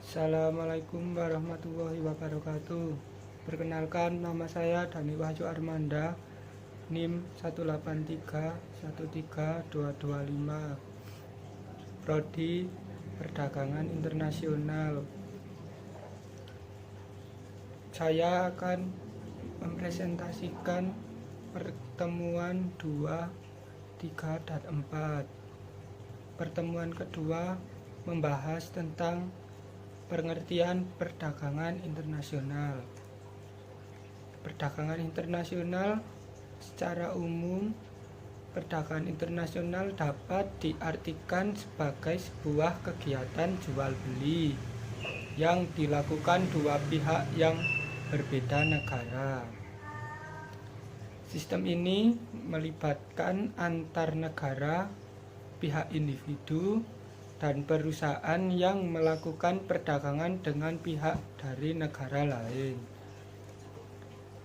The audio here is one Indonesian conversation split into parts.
Assalamualaikum warahmatullahi wabarakatuh. Perkenalkan, nama saya Dani Wahyu Armanda, NIM 183132225, Prodi Perdagangan Internasional. Saya akan mempresentasikan pertemuan 2, 3, dan 4. Pertemuan kedua membahas tentang pengertian perdagangan internasional. Perdagangan internasional secara umum, perdagangan internasional dapat diartikan sebagai sebuah kegiatan jual beli yang dilakukan dua pihak yang berbeda negara. Sistem ini melibatkan antar negara, pihak individu, dan perusahaan yang melakukan perdagangan dengan pihak dari negara lain.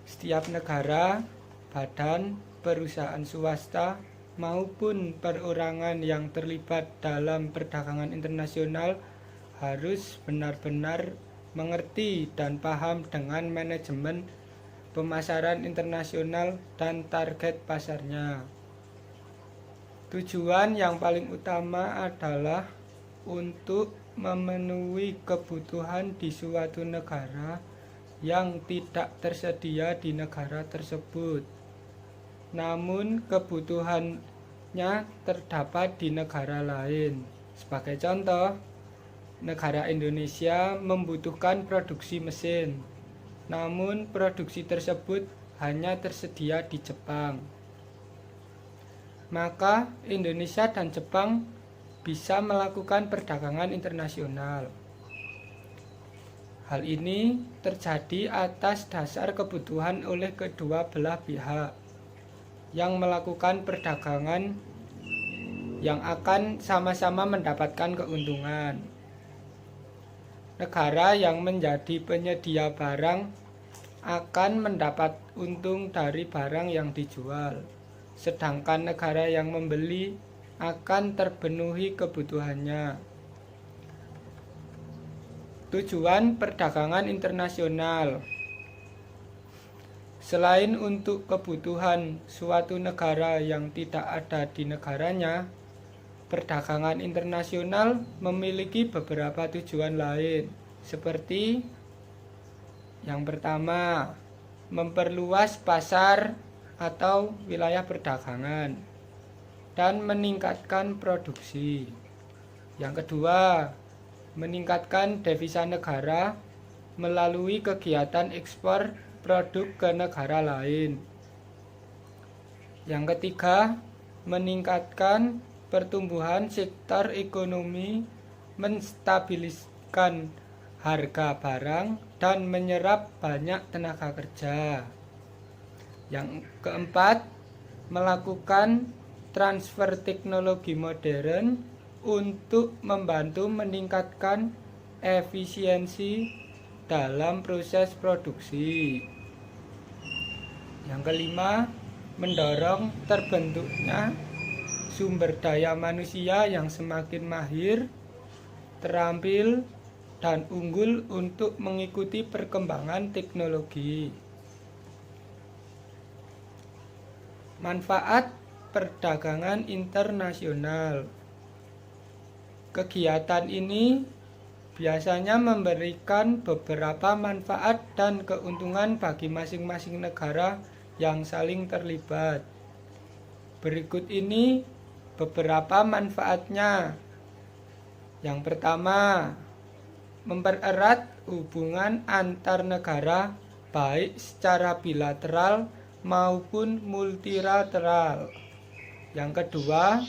Setiap negara, badan, perusahaan swasta, maupun perorangan yang terlibat dalam perdagangan internasional harus benar-benar mengerti dan paham dengan manajemen pemasaran internasional dan target pasarnya. Tujuan yang paling utama adalah untuk memenuhi kebutuhan di suatu negara yang tidak tersedia di negara tersebut, namun kebutuhannya terdapat di negara lain. Sebagai contoh, negara Indonesia membutuhkan produksi mesin, namun produksi tersebut hanya tersedia di Jepang. Maka Indonesia dan Jepang bisa melakukan perdagangan internasional. Hal ini terjadi atas dasar kebutuhan oleh kedua belah pihak yang melakukan perdagangan yang akan sama-sama mendapatkan keuntungan. Negara yang menjadi penyedia barang akan mendapat untung dari barang yang dijual, sedangkan negara yang membeli akan terpenuhi kebutuhannya. Tujuan perdagangan internasional selain untuk kebutuhan suatu negara yang tidak ada di negaranya, perdagangan internasional memiliki beberapa tujuan lain, seperti yang pertama, memperluas pasar atau wilayah perdagangan dan meningkatkan produksi. Yang kedua, meningkatkan devisa negara melalui kegiatan ekspor produk ke negara lain. Yang ketiga, meningkatkan pertumbuhan sektor ekonomi, menstabiliskan harga barang, dan menyerap banyak tenaga kerja. Yang keempat, melakukan transfer teknologi modern untuk membantu meningkatkan efisiensi dalam proses produksi. Yang kelima, mendorong terbentuknya sumber daya manusia yang semakin mahir, terampil, dan unggul untuk mengikuti perkembangan teknologi. Manfaat perdagangan internasional. Kegiatan ini biasanya memberikan beberapa manfaat dan keuntungan bagi masing-masing negara yang saling terlibat. Berikut ini beberapa manfaatnya. Yang pertama, mempererat hubungan antar negara baik secara bilateral maupun multilateral. Yang kedua,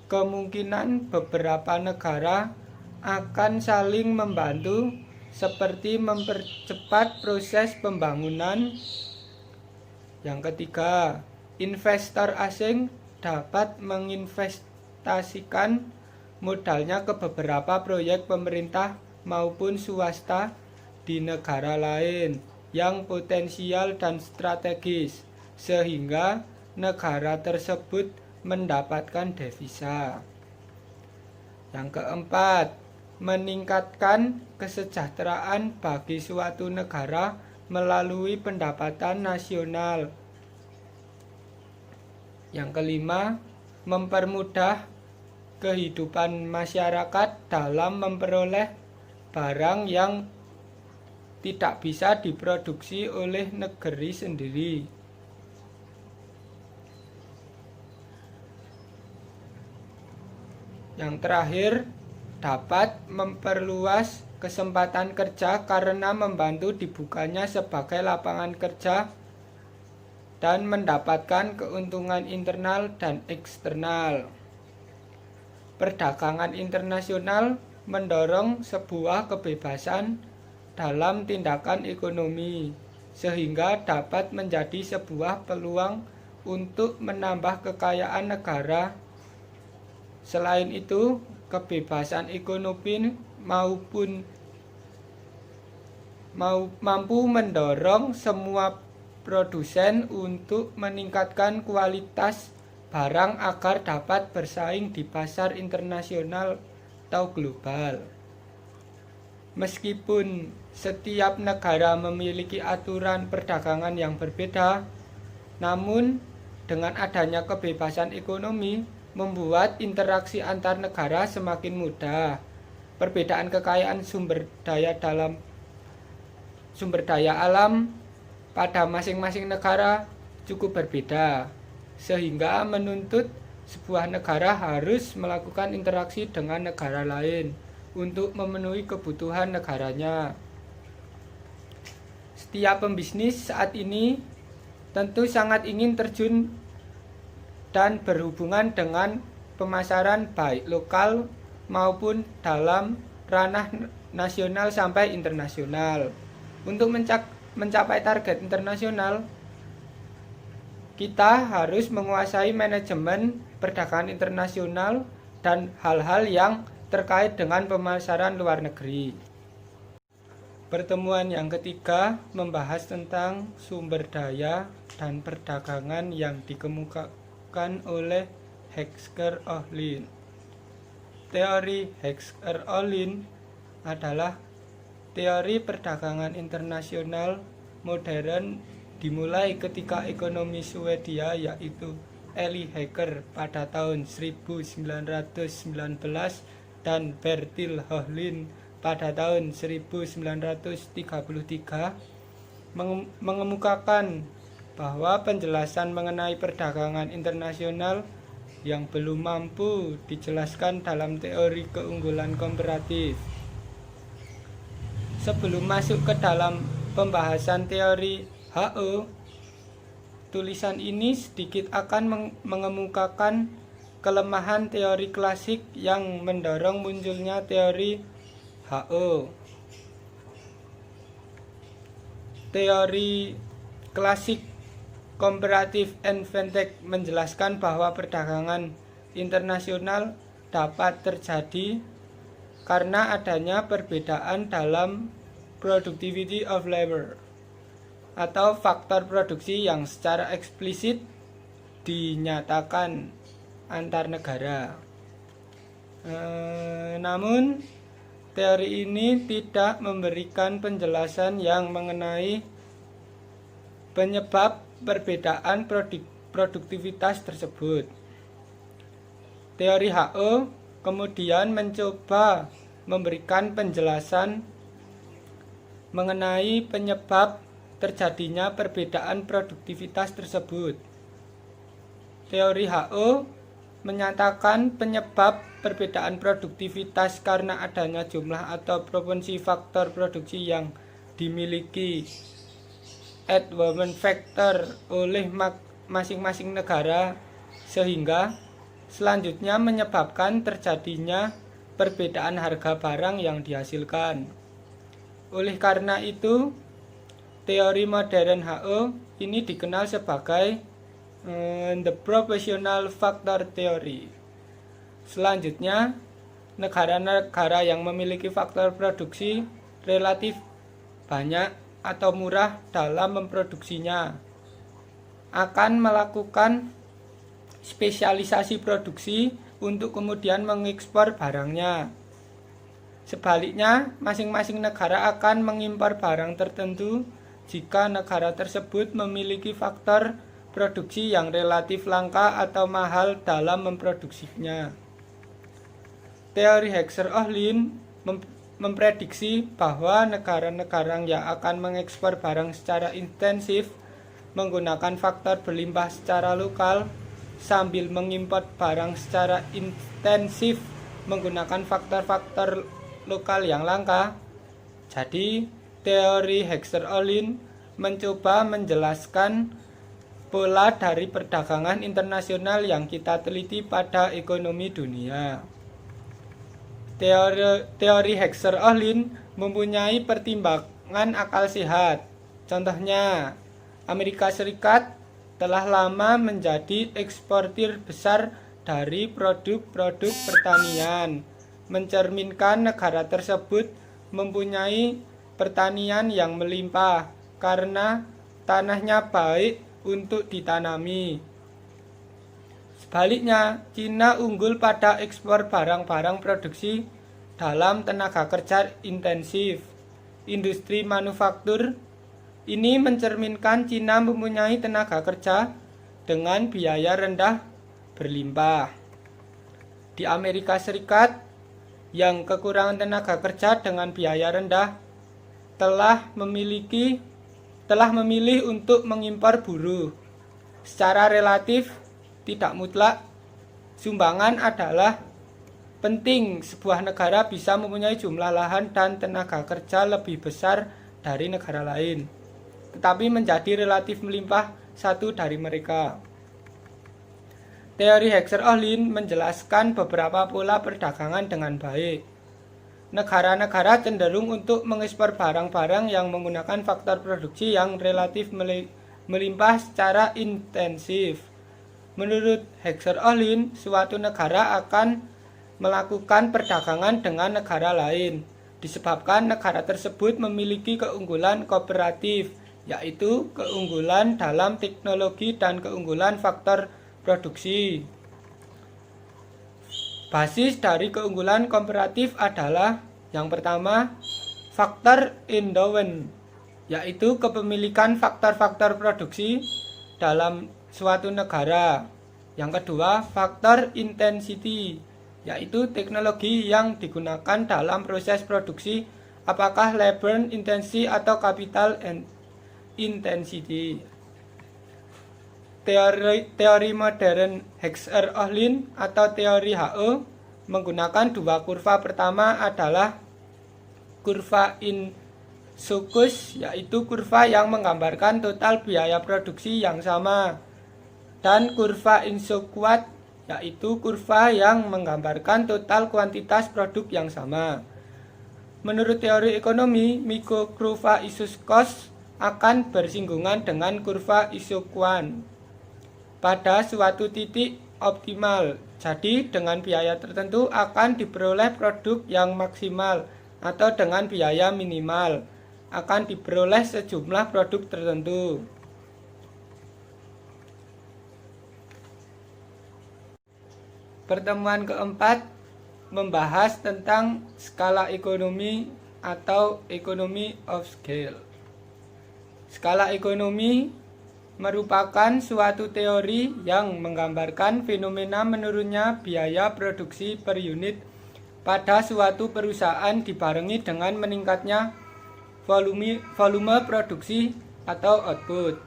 kemungkinan beberapa negara akan saling membantu seperti mempercepat proses pembangunan. Yang ketiga, investor asing dapat menginvestasikan modalnya ke beberapa proyek pemerintah maupun swasta di negara lain yang potensial dan strategis, sehingga negara tersebut mendapatkan devisa. Yang keempat, meningkatkan kesejahteraan bagi suatu negara melalui pendapatan nasional. Yang kelima, mempermudah kehidupan masyarakat dalam memperoleh barang yang tidak bisa diproduksi oleh negeri sendiri. Yang terakhir, dapat memperluas kesempatan kerja karena membantu dibukanya sebagai lapangan kerja dan mendapatkan keuntungan internal dan eksternal. Perdagangan internasional mendorong sebuah kebebasan dalam tindakan ekonomi, sehingga dapat menjadi sebuah peluang untuk menambah kekayaan negara. Selain itu, kebebasan ekonomi mampu mendorong semua produsen untuk meningkatkan kualitas barang agar dapat bersaing di pasar internasional atau global. Meskipun setiap negara memiliki aturan perdagangan yang berbeda, namun dengan adanya kebebasan ekonomi membuat interaksi antar negara semakin mudah. Perbedaan kekayaan sumber daya alam pada masing-masing negara cukup berbeda, sehingga menuntut sebuah negara harus melakukan interaksi dengan negara lain untuk memenuhi kebutuhan negaranya. Setiap pembisnis saat ini tentu sangat ingin terjun dan berhubungan dengan pemasaran baik lokal maupun dalam ranah nasional sampai internasional. Untuk mencapai target internasional, kita harus menguasai manajemen perdagangan internasional dan hal-hal yang terkait dengan pemasaran luar negeri. Pertemuan yang ketiga membahas tentang sumber daya dan perdagangan yang dikemukakan oleh Heckscher-Ohlin. Teori Heckscher-Ohlin adalah teori perdagangan internasional modern dimulai ketika ekonomi Swedia yaitu Eli Hecker pada tahun 1919 dan Bertil Ohlin pada tahun 1933 mengemukakan bahwa penjelasan mengenai perdagangan internasional yang belum mampu dijelaskan dalam teori keunggulan komparatif. Sebelum masuk ke dalam pembahasan teori HO, tulisan ini sedikit akan mengemukakan kelemahan teori klasik yang mendorong munculnya teori HO. Teori klasik Comparative Advantage menjelaskan bahwa perdagangan internasional dapat terjadi karena adanya perbedaan dalam productivity of labor atau faktor produksi yang secara eksplisit dinyatakan antar negara. Namun teori ini tidak memberikan penjelasan yang mengenai penyebab perbedaan produktivitas tersebut. Teori HO kemudian mencoba memberikan penjelasan mengenai penyebab terjadinya perbedaan produktivitas tersebut. Teori HO menyatakan penyebab perbedaan produktivitas karena adanya jumlah atau proporsi faktor produksi yang dimiliki woman factor oleh masing-masing negara, sehingga selanjutnya menyebabkan terjadinya perbedaan harga barang yang dihasilkan. Oleh karena itu, teori modern HO ini dikenal sebagai the proportional factor theory. Selanjutnya, negara-negara yang memiliki faktor produksi relatif banyak atau murah dalam memproduksinya akan melakukan spesialisasi produksi untuk kemudian mengekspor barangnya. Sebaliknya, masing-masing negara akan mengimpor barang tertentu jika negara tersebut memiliki faktor produksi yang relatif langka atau mahal dalam memproduksinya. Teori Hexer-Ohlin memprediksi bahwa negara-negara yang akan mengekspor barang secara intensif menggunakan faktor berlimpah secara lokal sambil mengimpor barang secara intensif menggunakan faktor-faktor lokal yang langka. Jadi, teori Hexer-Ohlin mencoba menjelaskan pola dari perdagangan internasional yang kita teliti pada ekonomi dunia. Teori Hexer-Ohlin mempunyai pertimbangan akal sehat. Contohnya, Amerika Serikat telah lama menjadi eksportir besar dari produk-produk pertanian, mencerminkan negara tersebut mempunyai pertanian yang melimpah karena tanahnya baik untuk ditanami. Sebaliknya, Cina unggul pada ekspor barang-barang produksi dalam tenaga kerja intensif. Industri manufaktur ini mencerminkan Cina mempunyai tenaga kerja dengan biaya rendah berlimpah. Di Amerika Serikat, yang kekurangan tenaga kerja dengan biaya rendah telah memilih untuk mengimpor buruh. Secara relatif, tidak mutlak, sumbangan adalah penting. Sebuah negara bisa mempunyai jumlah lahan dan tenaga kerja lebih besar dari negara lain, tetapi menjadi relatif melimpah satu dari mereka. Teori Hexer-Ohlin menjelaskan beberapa pola perdagangan dengan baik. Negara-negara cenderung untuk mengekspor barang-barang yang menggunakan faktor produksi yang relatif melimpah secara intensif. Menurut Hexer-Ohlin, suatu negara akan melakukan perdagangan dengan negara lain disebabkan negara tersebut memiliki keunggulan kooperatif, yaitu keunggulan dalam teknologi dan keunggulan faktor produksi. Basis dari keunggulan kooperatif adalah yang pertama, faktor endowment, yaitu kepemilikan faktor-faktor produksi dalam suatu negara. Yang kedua, faktor intensity, yaitu teknologi yang digunakan dalam proses produksi, apakah labor intensity atau capital intensity. Teori modern Hexer-Ohlin atau teori HO menggunakan dua kurva. Pertama adalah kurva Insoukus, yaitu kurva yang menggambarkan total biaya produksi yang sama, dan kurva Insouquat, yaitu kurva yang menggambarkan total kuantitas produk yang sama. Menurut teori ekonomi, mikrokurva Insoukus akan bersinggungan dengan kurva Insouquan pada suatu titik optimal. Jadi dengan biaya tertentu akan diperoleh produk yang maksimal, atau dengan biaya minimal akan diperoleh sejumlah produk tertentu. Pertemuan keempat membahas tentang skala ekonomi atau economy of scale. Skala ekonomi merupakan suatu teori yang menggambarkan fenomena menurunnya biaya produksi per unit pada suatu perusahaan dibarengi dengan meningkatnya volume produksi atau output.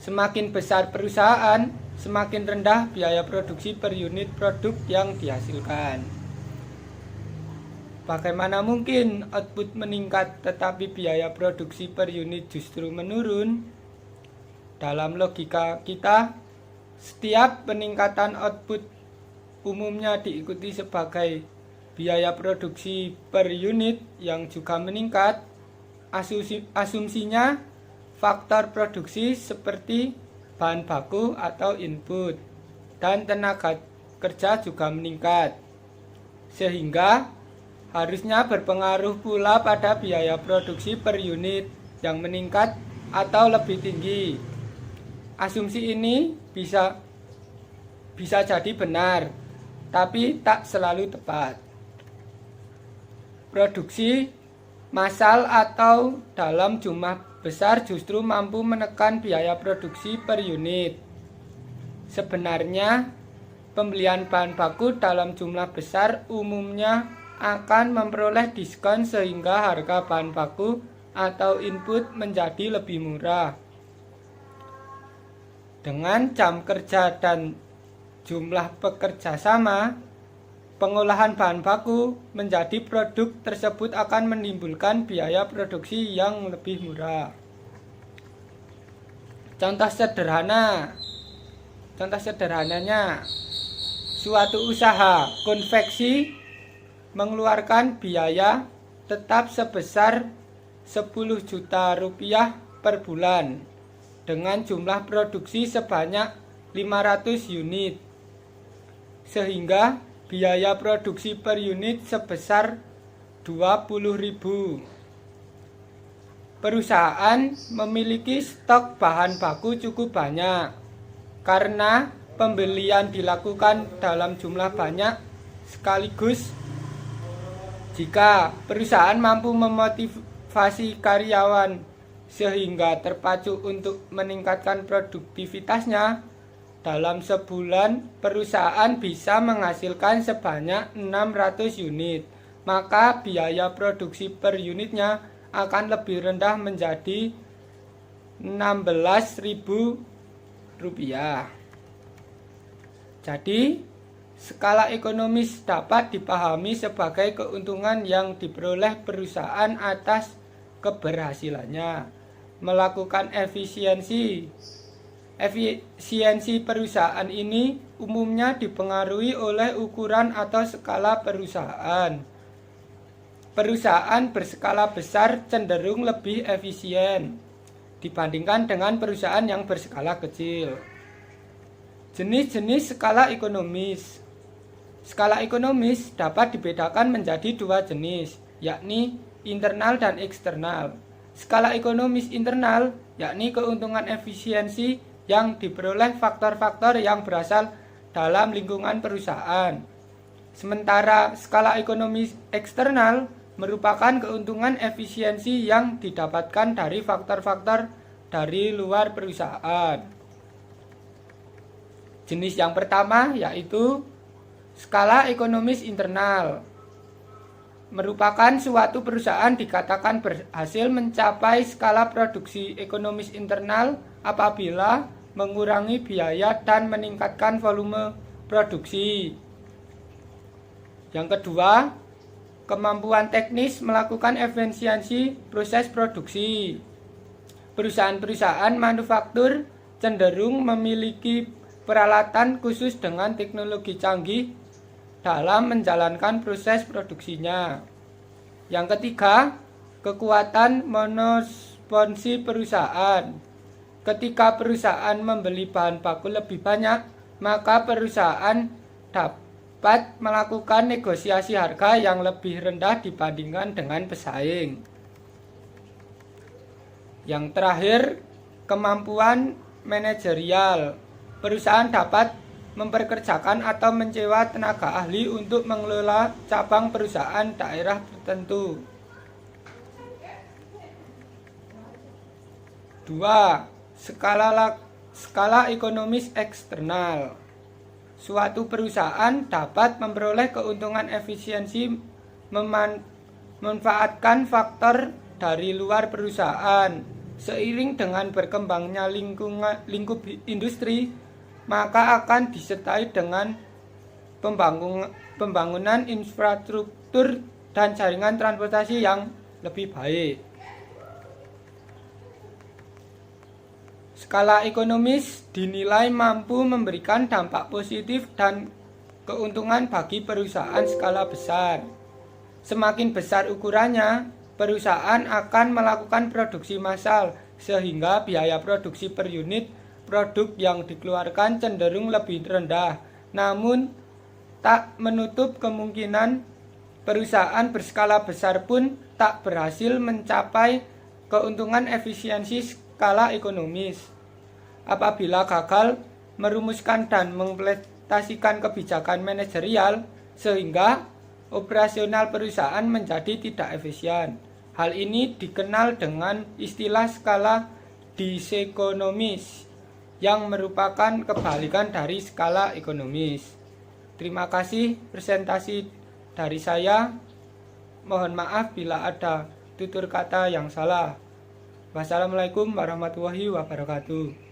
Semakin besar perusahaan, semakin rendah biaya produksi per unit produk yang dihasilkan. Bagaimana mungkin output meningkat tetapi biaya produksi per unit justru menurun? Dalam logika kita, setiap peningkatan output umumnya diikuti sebagai biaya produksi per unit yang juga meningkat. Asumsinya, faktor produksi seperti bahan baku atau input dan tenaga kerja juga meningkat, sehingga harusnya berpengaruh pula pada biaya produksi per unit yang meningkat atau lebih tinggi. Asumsi ini bisa jadi benar, tapi tak selalu tepat. produksi massal atau dalam jumlah besar justru mampu menekan biaya produksi per unit. Sebenarnya, pembelian bahan baku dalam jumlah besar umumnya akan memperoleh diskon sehingga harga bahan baku atau input menjadi lebih murah. Dengan jam kerja dan jumlah pekerja sama, pengolahan bahan baku menjadi produk tersebut akan menimbulkan biaya produksi yang lebih murah. Contoh sederhananya, suatu usaha konveksi mengeluarkan biaya tetap sebesar 10 juta rupiah per bulan dengan jumlah produksi sebanyak 500 unit, sehingga biaya produksi per unit sebesar 20.000. Perusahaan memiliki stok bahan baku cukup banyak karena pembelian dilakukan dalam jumlah banyak sekaligus. Jika perusahaan mampu memotivasi karyawan sehingga terpacu untuk meningkatkan produktivitasnya, dalam sebulan perusahaan bisa menghasilkan sebanyak 600 unit, maka biaya produksi per unitnya akan lebih rendah menjadi 16.000 rupiah. Jadi, skala ekonomis dapat dipahami sebagai keuntungan yang diperoleh perusahaan atas keberhasilannya melakukan efisiensi perusahaan. Ini umumnya dipengaruhi oleh ukuran atau skala perusahaan. Perusahaan berskala besar cenderung lebih efisien dibandingkan dengan perusahaan yang berskala kecil. Jenis-jenis skala ekonomis. Skala ekonomis dapat dibedakan menjadi dua jenis, yakni internal dan eksternal. Skala ekonomis internal yakni keuntungan efisiensi yang diperoleh faktor-faktor yang berasal dalam lingkungan perusahaan. Sementara skala ekonomis eksternal merupakan keuntungan efisiensi yang didapatkan dari faktor-faktor dari luar perusahaan. Jenis yang pertama yaitu skala ekonomis internal. Merupakan suatu perusahaan dikatakan berhasil mencapai skala produksi ekonomis internal apabila mengurangi biaya dan meningkatkan volume produksi. Yang kedua, kemampuan teknis melakukan efisiensi proses produksi. Perusahaan-perusahaan manufaktur cenderung memiliki peralatan khusus dengan teknologi canggih dalam menjalankan proses produksinya. Yang ketiga, kekuatan monosponsi perusahaan. Ketika perusahaan membeli bahan baku lebih banyak, maka perusahaan dapat melakukan negosiasi harga yang lebih rendah dibandingkan dengan pesaing. Yang terakhir, kemampuan manajerial. Perusahaan dapat memperkerjakan atau menyewa tenaga ahli untuk mengelola cabang perusahaan daerah tertentu. 2. Skala ekonomis eksternal. Suatu perusahaan dapat memperoleh keuntungan efisiensi memanfaatkan faktor dari luar perusahaan. Seiring dengan berkembangnya lingkup industri, maka akan disertai dengan pembangunan infrastruktur dan jaringan transportasi yang lebih baik. Skala ekonomis dinilai mampu memberikan dampak positif dan keuntungan bagi perusahaan skala besar. Semakin besar ukurannya, perusahaan akan melakukan produksi massal sehingga biaya produksi per unit produk yang dikeluarkan cenderung lebih rendah. Namun, tak menutup kemungkinan perusahaan berskala besar pun tak berhasil mencapai keuntungan efisiensi skala ekonomis apabila gagal merumuskan dan mengimplementasikan kebijakan manajerial, sehingga operasional perusahaan menjadi tidak efisien. Hal ini dikenal dengan istilah skala disekonomis yang merupakan kebalikan dari skala ekonomis. Terima kasih presentasi dari saya. Mohon maaf bila ada tutur kata yang salah. Wassalamualaikum warahmatullahi wabarakatuh.